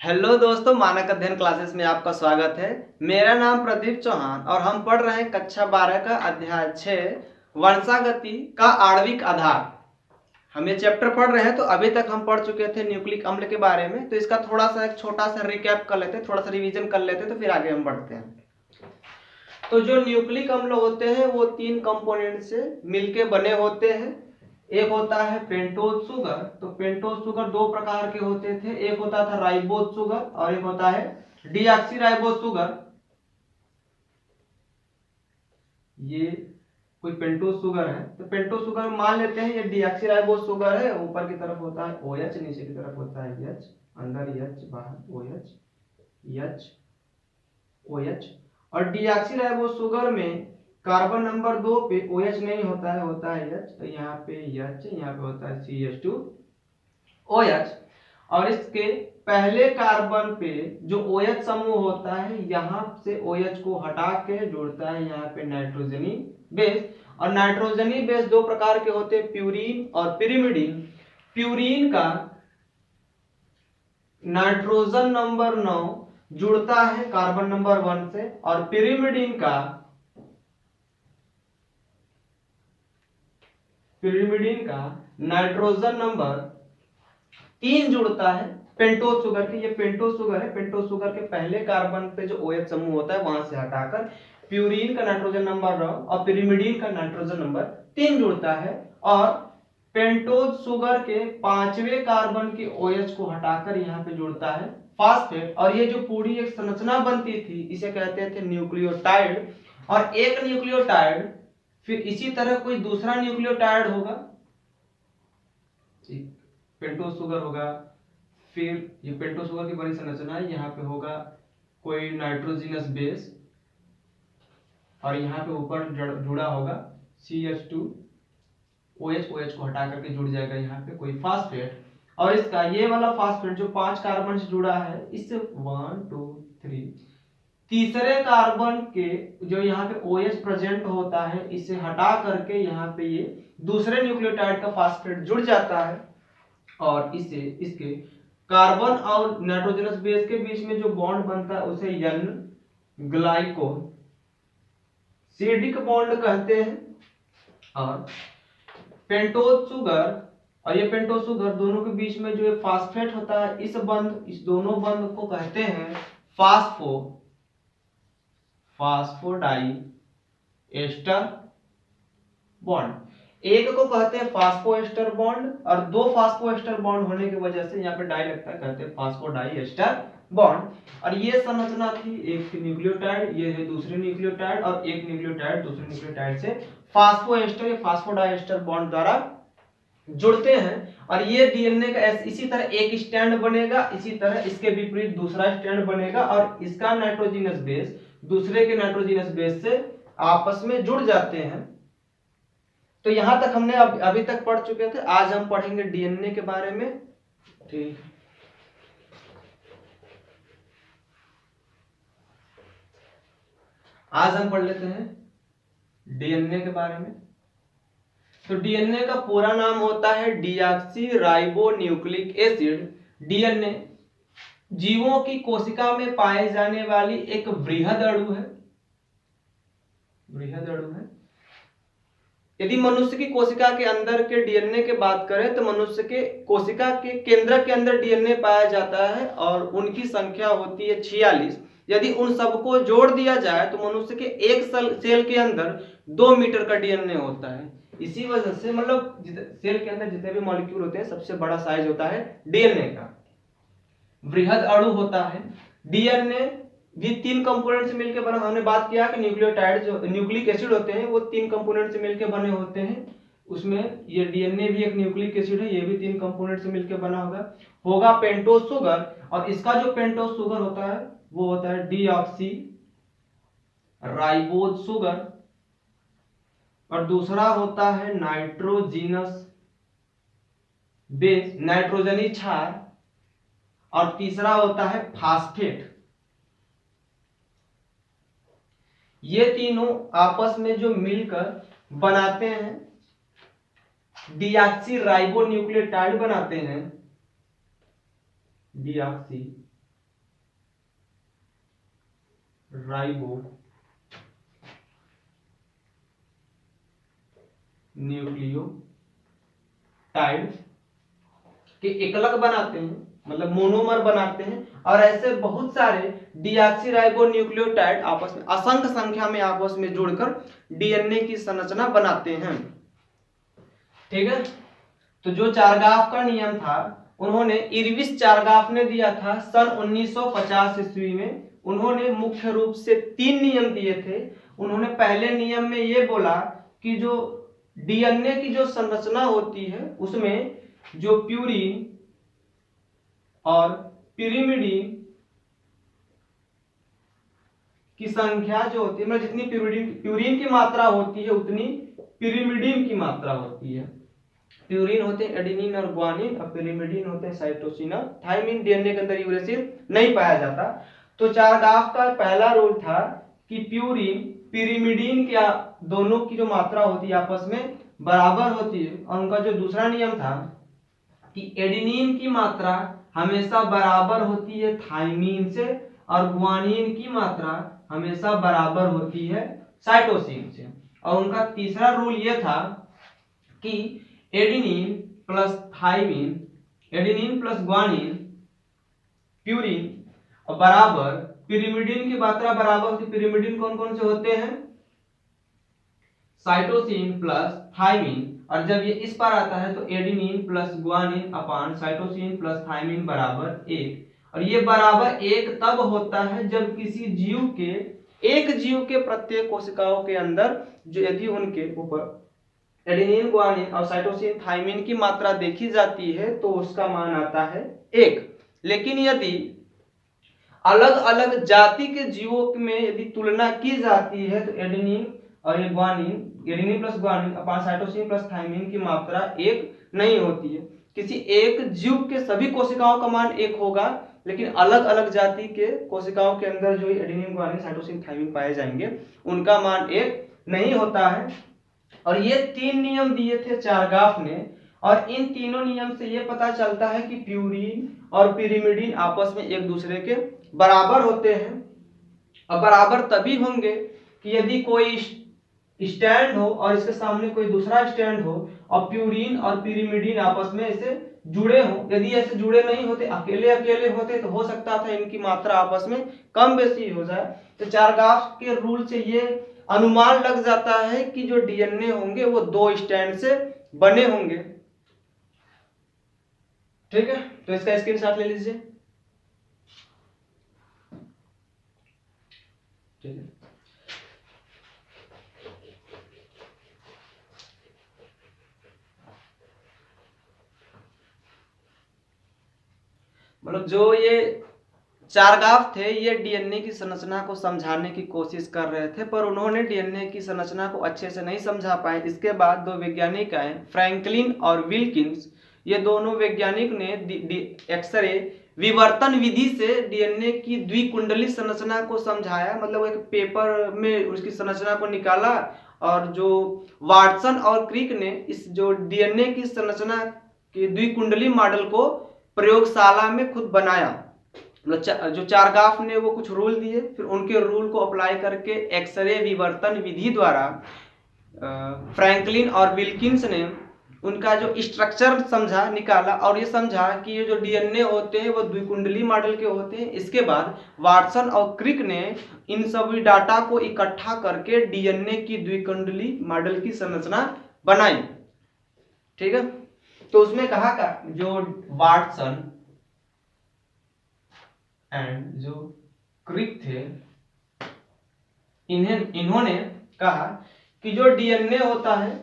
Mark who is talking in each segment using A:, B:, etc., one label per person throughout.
A: Hello दोस्तों, मानक अध्ययन क्लासेस में आपका स्वागत है। मेरा नाम प्रदीप चौहान और हम पढ़ रहे हैं कक्षा 12 का अध्याय 6 वंशागति का आणविक आधार। हम ये चैप्टर पढ़ रहे हैं। तो अभी तक हम पढ़ चुके थे न्यूक्लिक अम्ल के बारे में, तो इसका थोड़ा सा एक छोटा सा रिकैप कर लेते हैं, थोड़ा सा रिवीजन कर लेते हैं, तो फिर आगे हम बढ़ते हैं। तो जो न्यूक्लिक अम्ल होते हैं वो 3 कंपोनेंट से मिलके बने होते हैं। एक होता है पेंटोज शुगर। तो पेंटोज शुगर 2 प्रकार के होते थे, एक होता था राइबोज शुगर और एक होता है डीऑक्सी राइबोज शुगर। ये कोई पेंटोज शुगर है, तो पेंटोज शुगर मान लेते हैं ये डीऑक्सी राइबोज शुगर है। ऊपर की तरफ होता है OH, नीचे की तरफ होता है H, अंदर H बाहर OH, H OH। और डीऑक्सी राइबोज शुगर में कार्बन नंबर 2 पे OH नहीं होता है, होता है H। तो यहाँ पे H, यहाँ पे होता है CH2OH। और इसके पहले कार्बन पे जो OH समूह होता है, यहाँ से OH को हटा के जोड़ता है यहाँ पे नाइट्रोजनी बेस। और नाइट्रोजनी बेस 2 प्रकार के होते हैं, प्यूरीन और पिरिमिडीन। प्यूरीन का नाइट्रोजन नंबर 9 जुड़ता है कार्बन नंबर 1 से, और पिरिमिडीन का नाइट्रोजन नंबर 3 जुड़ता है पेंटोज शुगर के। ये पेंटोज शुगर है, पेंटोज शुगर के पहले कार्बन पे जो OH समूह होता है वहां से हटाकर प्यूरीन का नाइट्रोजन नंबर 9 और पिरिमिडीन का नाइट्रोजन नंबर 3 जुड़ता है। और पेंटोज शुगर के 5वें कार्बन के OH को हटाकर यहाँ पे जुड़ता है फास्फेट। और ये जो पूरी एक संरचना बनती थी इसे कहते थे न्यूक्लियोटाइड। और एक न्यूक्लियोटाइड फिर इसी तरह कोई दूसरा न्यूक्लियोटाइड होगा, पेंटोज शुगर होगा, फिर ये पेंटोज शुगर की बड़ी संरचना है, यहाँ पे होगा कोई नाइट्रोजिनस बेस और यहाँ पे ऊपर जुड़ा होगा CH2OH, OH को हटा करके जुड़ जाएगा यहाँ पे कोई फास्फेट। और इसका ये वाला फास्फेट जो 5 कार्बन से जुड़ा है, इससे 1 2 3 तीसरे कार्बन के जो यहाँ पे OH प्रेजेंट होता है इसे हटा करके यहाँ पे ये दूसरे न्यूक्लियोटाइड का फास्फेट जुड़ जाता है। और इसे इसके कार्बन और नाइट्रोजनस बेस के बीच में जो बॉन्ड बनता है उसे N ग्लाइकोसिडिक बॉन्ड कहते हैं। और पेंटोज शुगर और ये पेंटोज शुगर दोनों के बीच में जो फास्फेट होता है, इस दोनों बंध को कहते हैं फास्फोडाइएस्टर बॉन्ड। एक को कहते हैं फास्फोएस्टर बॉन्ड और 2 फास्फोएस्टर बॉन्ड होने की वजह से यहाँ पे डाई लगता है, कहते हैं फास्फोडाइएस्टर बॉन्ड। और ये संरचना थी, एक न्यूक्लियोटाइड, ये है दूसरे न्यूक्लियोटाइड, और एक न्यूक्लियोटाइड दूसरे न्यूक्लियोटाइड से फास्फोएस्टर या फास्फोडाइएस्टर बॉन्ड द्वारा जुड़ते हैं। और ये डीएनए का इसी तरह एक स्टैंड बनेगा, इसी तरह इसके विपरीत दूसरा स्टैंड बनेगा, और इसका नाइट्रोजिनस बेस दूसरे के नाइट्रोजिनस बेस से आपस में जुड़ जाते हैं। तो यहां तक हमने अभी तक पढ़ चुके थे। आज हम पढ़ेंगे डीएनए के बारे में। ठीक, आज हम पढ़ लेते हैं डीएनए के बारे में। तो डीएनए का पूरा नाम होता है deoxy ribo nucleic acid. DNA जीवों की कोशिका में पाए जाने वाली एक बृहद अणु है। यदि मनुष्य की कोशिका के अंदर के डीएनए की बात करें तो मनुष्य के कोशिका के केंद्र के अंदर डीएनए पाया जाता है और उनकी संख्या होती है 46। यदि उन सबको जोड़ दिया जाए तो मनुष्य के एक सेल के अंदर 2 मीटर का डीएनए होता है। इसी वजह से मतलब सेल के अंदर जितने भी मॉलिक्यूल होते हैं सबसे बड़ा साइज होता है डीएनए का, बृहद अणु होता है। डीएनए भी 3 कंपोनेंट से मिलकर बना। हमने बात किया कि न्यूक्लियोटाइड जो न्यूक्लिक एसिड होते हैं वो 3 कंपोनेंट से मिलकर बने होते हैं। उसमें ये डीएनए भी एक न्यूक्लिक एसिड है, ये भी 3 कंपोनेंट से मिलकर बना होगा पेंटोज शुगर। और इसका जो पेंटोज शुगर होता है वो होता है डीऑक्सी राइबोज शुगर, और दूसरा होता है नाइट्रोजिनस बेस, नाइट्रोजनी क्षार, और तीसरा होता है फास्फेट। ये तीनों आपस में जो मिलकर बनाते हैं डीऑक्सी राइबो न्यूक्लियोटाइड बनाते हैं, डीऑक्सी राइबो न्यूक्लियोटाइड के एकलक बनाते हैं, मतलब मोनोमर बनाते हैं, और ऐसे बहुत सारे डीऑक्सीराइबो न्यूक्लियोटाइड आपस में असंख्य संख्या में आपस में जुड़कर डीएनए की संरचना बनाते हैं। ठीक है, तो जो चारगाफ का नियम था उन्होंने इरविस चारगाफ ने दिया था सन 1950 ईस्वी में। उन्होंने मुख्य रूप से 3 नियम दिए थे। उन्होंने पहले नियम में ये बोला कि जो डीएनए की जो संरचना होती है उसमें जो प्यूरिन और पिरिमिडीन की संख्या जो होती है, मतलब जितनी प्यूरिन की मात्रा होती है उतनी पिरिमिडीन की मात्रा होती है। प्यूरिन होते हैं एडेनिन और ग्वानिन, और पिरिमिडीन होते हैं साइटोसिन और थाइमिन। डीएनए के अंदर यूरेसिल नहीं पाया जाता। तो चारगाफ का पहला रूल था कि प्यूरिन पिरिमिडीन के दोनों की जो मात्रा होती है आपस में बराबर होती है। और उनका जो दूसरा नियम था कि एडेनिन की मात्रा हमेशा बराबर होती है थाइमिन से, और ग्वानिन की मात्रा हमेशा बराबर होती है साइटोसिन से। और उनका तीसरा रूल यह था कि adenine plus thymine, adenine plus guanine, purine बराबर पिरिमिडीन की मात्रा बराबर होती है। पिरिमिडीन कौन कौन से होते हैं? Cytosine plus thymine. और जब ये इस पर आता है तो एडेनिन प्लस ग्वानिन अपान साइटोसिन प्लस थाइमिन बराबर 1। और ये बराबर 1 तब होता है जब किसी जीव के, एक जीव के प्रत्येक कोशिकाओं के अंदर जो यदि उनके ऊपर एडेनिन ग्वानिन और साइटोसिन थाइमिन की मात्रा देखी जाती है तो उसका मान आता है 1। लेकिन यदि अलग अलग जाति के जीवों में यदि तुलना की जाती है तो एडेनिन और ये ग्वानिन, एडेनिन प्लस ग्वानिन अपान साइटोसिन प्लस थाइमिन की मात्रा 1 नहीं होती है। किसी एक जीव के सभी कोशिकाओं का मान 1 होगा, लेकिन अलग अलग जाति के कोशिकाओं के अंदर जो एडेनिन ग्वानिन साइटोसिन थाइमिन पाए जाएंगे उनका मान 1 नहीं होता है। और ये 3 नियम दिए थे चारगाफ ने। और इन तीनों नियम से ये पता चलता है कि प्यूरिन और पिरिमिडीन आपस में एक दूसरे के बराबर होते हैं। और बराबर तभी होंगे कि यदि कोई स्टैंड हो और इसके सामने कोई दूसरा स्टैंड हो और प्यूरिन और पिरिमिडीन आपस में ऐसे जुड़े हो। यदि ऐसे जुड़े नहीं होते, अकेले अकेले होते, तो हो सकता था इनकी मात्रा आपस में कम बेसी हो जाए। तो चारगाफ के रूल से ये अनुमान लग जाता है कि जो डीएनए होंगे वो 2 स्टैंड से बने होंगे। ठीक है, तो इसका स्क्रीनशॉट ले लीजिए। ठीक है, मतलब जो ये चारगाफ थे ये डीएनए की संरचना को समझाने की कोशिश कर रहे थे, पर उन्होंने डीएनए की संरचना को अच्छे से नहीं समझा पाए। इसके बाद 2 वैज्ञानिक आए, फ्रैंकलिन और विल्किंस। ये दोनों वैज्ञानिक ने एक्सरे विवर्तन विधि से डीएनए की द्विकुंडली संरचना को समझाया। मतलब एक पेपर में उसकी संरचना को निकाला, और जो वाटसन और क्रिक ने इस जो डीएनए की संरचना के द्विकुंडली मॉडल को प्रयोगशाला में खुद बनाया। जो चारगाफ ने वो कुछ रूल दिए, फिर उनके रूल को अप्लाई करके एक्सरे विवर्तन विधि द्वारा फ्रैंकलिन और विल्किंस ने उनका जो स्ट्रक्चर समझा, निकाला, और ये समझा कि ये जो डीएनए होते हैं वो द्विकुंडली मॉडल के होते हैं। इसके बाद वाटसन और क्रिक ने इन सभी डाटा को इकट्ठा करके डीएनए की द्विकुंडली मॉडल की संरचना बनाई। ठीक है, तो उसमें कहा का जो वाटसन एंड जो क्रिक थे, इन्होंने कहा कि जो डीएनए होता है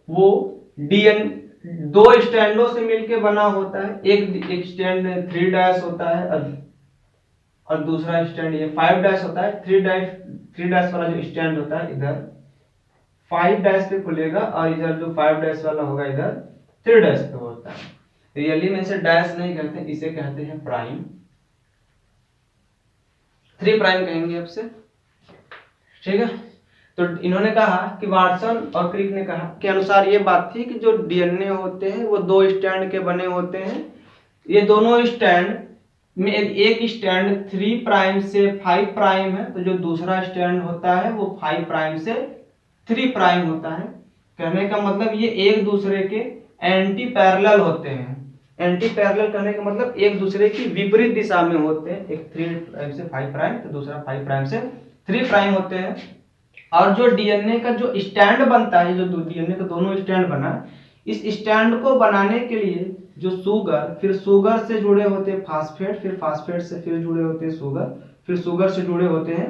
A: वो डीएनए 2 स्टैंडों से मिलकर बना होता है। एक स्टैंड 3' होता है और दूसरा स्टैंड ये 5' होता है। 3' वाला जो स्टैंड होता है इधर 5' पे खुलेगा, और इधर जो 5' वाला होगा इधर 3' पे होता है। रियली में इसे डैश नहीं कहते, इसे कहते हैं प्राइम। 3 प्राइम कहेंगे आपसे। ठीक है, तो इन्होंने कहा कि वाटसन और क्रिक ने कहा के अनुसार ये बात थी कि जो डीएनए होते हैं वो 2 स्टैंड के बने होते हैं। ये दोनों स्टैंड में एक स्टैंड 3 प्राइम से 5 प्राइम है, तो जो दूसरा स्टैंड होता है वो 5 प्राइम से 3 प्राइम होता है। कहने का मतलब ये एक दूसरे के एंटी पैरेलल होते हैं। एंटी पैरेलल कहने का मतलब एक दूसरे की विपरीत दिशा में होते हैं। एक 3 प्राइम से 5 प्राइम, तो दूसरा 5 प्राइम से 3 प्राइम होते हैं। और जो डीएनए का जो स्टैंड बनता है, जो डीएनए का दोनों स्टैंड बना, इस स्टैंड को बनाने के लिए जो शुगर, फिर शुगर से जुड़े होते हैं फास्फेट, फिर फास्फेट से फिर जुड़े होते हैं शुगर, फिर शुगर से जुड़े होते हैं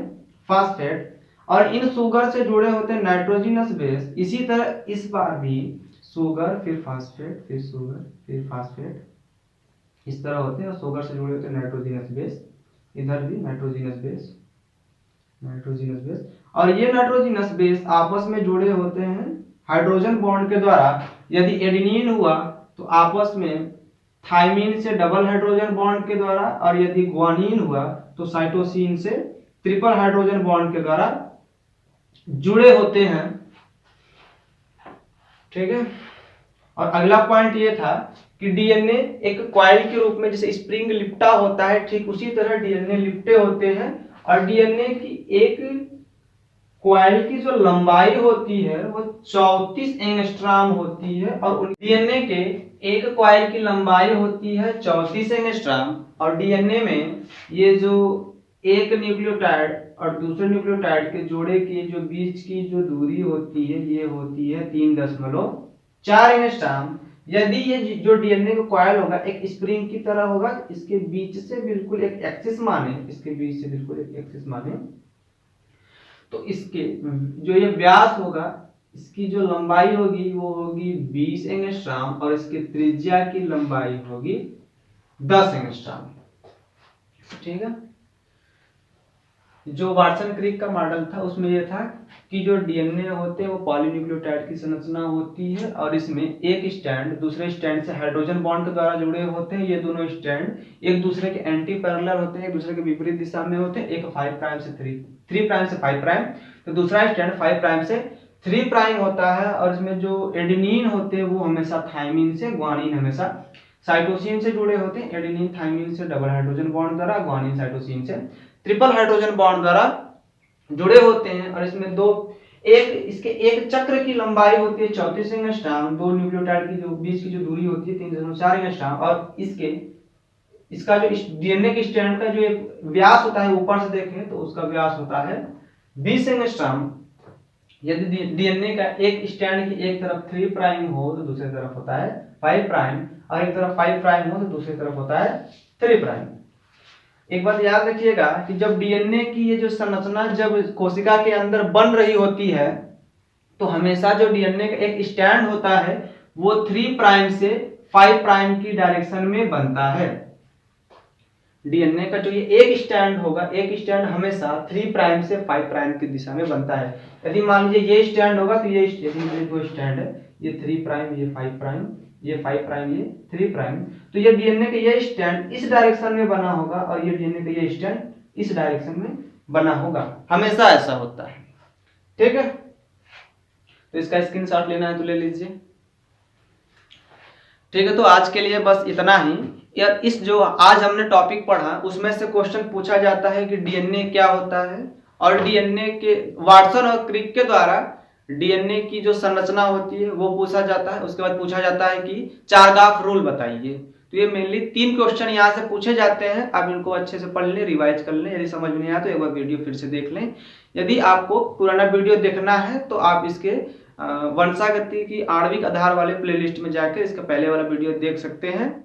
A: फास्फेट, और इन शुगर से जुड़े होते हैं नाइट्रोजनस बेस। इसी तरह इस बार भी शुगर, फिर फास्फेट, फिर शुगर, फिर फास्फेट, इस तरह होते हैं। और शुगर से जुड़े होते हैं नाइट्रोजनस बेस, इधर भी नाइट्रोजनस बेस, नाइट्रोजनस बेस। और ये नाइट्रोजनस बेस आपस में जुड़े होते हैं हाइड्रोजन बॉन्ड के द्वारा। यदि एडेनिन हुआ तो आपस में थाइमिन से डबल हाइड्रोजन बॉन्ड के द्वारा, और यदि ग्वानिन हुआ तो साइटोसिन से ट्रिपल हाइड्रोजन बॉन्ड के द्वारा जुड़े होते हैं। ठीक है। और अगला पॉइंट ये था कि डीएनए एक कॉइल के रूप में, जैसे स्प्रिंग लिपटा होता है, ठीक उसी तरह डीएनए लिपटे होते हैं। और डीएनए की एक कॉइल की जो लंबाई होती है वो 34 एंगस्ट्रॉम होती है। और डीएनए के एक कॉइल की लंबाई होती है 34 एंगस्ट्रॉम। और डीएनए में ये जो एक न्यूक्लियोटाइड और दूसरे न्यूक्लियोटाइड के जोड़े के जो बीच की जो दूरी होती है, ये होती है 3.4 एंगस्ट्रॉम। यदि ये जो डीएनए का कॉइल होगा एक स्प्रिंग की तरह होगा, इसके बीच से बिल्कुल एक एक्सिस माने, इसके बीच से बिल्कुल एक एक्सिस माने, तो इसके जो ये व्यास होगा, इसकी जो लंबाई होगी वो होगी 20 एंगस्ट्रॉम, और इसकी त्रिज्या की लंबाई होगी 10 एंगस्ट्रॉम। ठीक है। जो वाटसन क्रिक का मॉडल था उसमें यह था कि जो डीएनए होते हैं वो पॉलीन्यूक्लियोटाइड की संरचना होती है, और इसमें एक स्टैंड दूसरे स्टैंड से हाइड्रोजन बॉन्ड के द्वारा जुड़े होते हैं। ये दोनों स्टैंड एक दूसरे के एंटी पैरेलल होते हैं, एक दूसरे के विपरीत दिशा में होते हैं। एक 5 प्राइम से 3 प्राइम से 5 प्राइम, तो दूसरा स्टैंड 5 प्राइम से 3 प्राइम होता है। और इसमें जो एडेनिन होते हैं वो हमेशा थाइमिन से, ग्वानिन हमेशा साइटोसिन से जुड़े होते हैं। एडेनिन थाइमिन से डबल हाइड्रोजन बॉन्ड द्वारा, ग्वानिन साइटोसिन से ट्रिपल हाइड्रोजन बॉन्ड द्वारा जुड़े होते हैं। और इसमें इसके एक चक्र की लंबाई होती है 34 एंगस्ट्रॉम। दो न्यूक्लियोटाइड की जो बीच की जो दूरी होती है 3.4 एंगस्ट्रॉम। और इसका जो डीएनए के स्ट्रैंड का जो एक व्यास होता है, ऊपर से देखें तो उसका व्यास होता है 20 एंगस्ट्रॉम। यदि डीएनए का एक स्ट्रैंड की एक तरफ 3 प्राइम हो तो दूसरी तरफ होता है 5 प्राइम, और एक तरफ 5 प्राइम हो तो दूसरी तरफ होता है 3 प्राइम। एक बात याद रखिएगा कि जब डीएनए की ये जो संरचना जब कोशिका के अंदर बन रही होती है, तो हमेशा जो डीएनए का एक स्टैंड होता है वो 3 प्राइम से 5 प्राइम की डायरेक्शन में बनता है। डीएनए का जो ये एक स्टैंड होगा, एक स्टैंड हमेशा 3 प्राइम से 5 प्राइम की दिशा में बनता है। यदि मान लीजिए ये स्टैंड होगा तो ये दो स्टैंड है, ये 3 प्राइम, ये 5 प्राइम, ये 5 प्राइम, ये 3 प्राइम, तो ये डीएनए का ये स्टैंड इस डायरेक्शन में बना होगा, और ये डीएनए का ये स्टैंड इस डायरेक्शन में बना होगा। हमेशा ऐसा होता है। ठीक है। तो इसका स्क्रीनशॉट लेना है तो ले लीजिए। ठीक है। तो आज के लिए बस इतना ही। यार इस जो आज हमने टॉपिक पढ़ा उसमें से क्वेश्चन पूछा जाता है कि डीएनए क्या होता है, और डीएनए के वाटसन और क्रिक के द्वारा डीएनए की जो संरचना होती है वो पूछा जाता है। उसके बाद पूछा जाता है कि चारगाफ रूल बताइए। तो ये मेनली 3 क्वेश्चन यहाँ से पूछे जाते हैं। आप इनको अच्छे से पढ़ लें, रिवाइज कर लें। यदि समझ में नहीं आया तो एक बार वीडियो फिर से देख लें। यदि आपको पुराना वीडियो देखना है तो आप इसके वंशागति की आणविक आधार वाले प्लेलिस्ट में जाकर इसका पहले वाला वीडियो देख सकते हैं।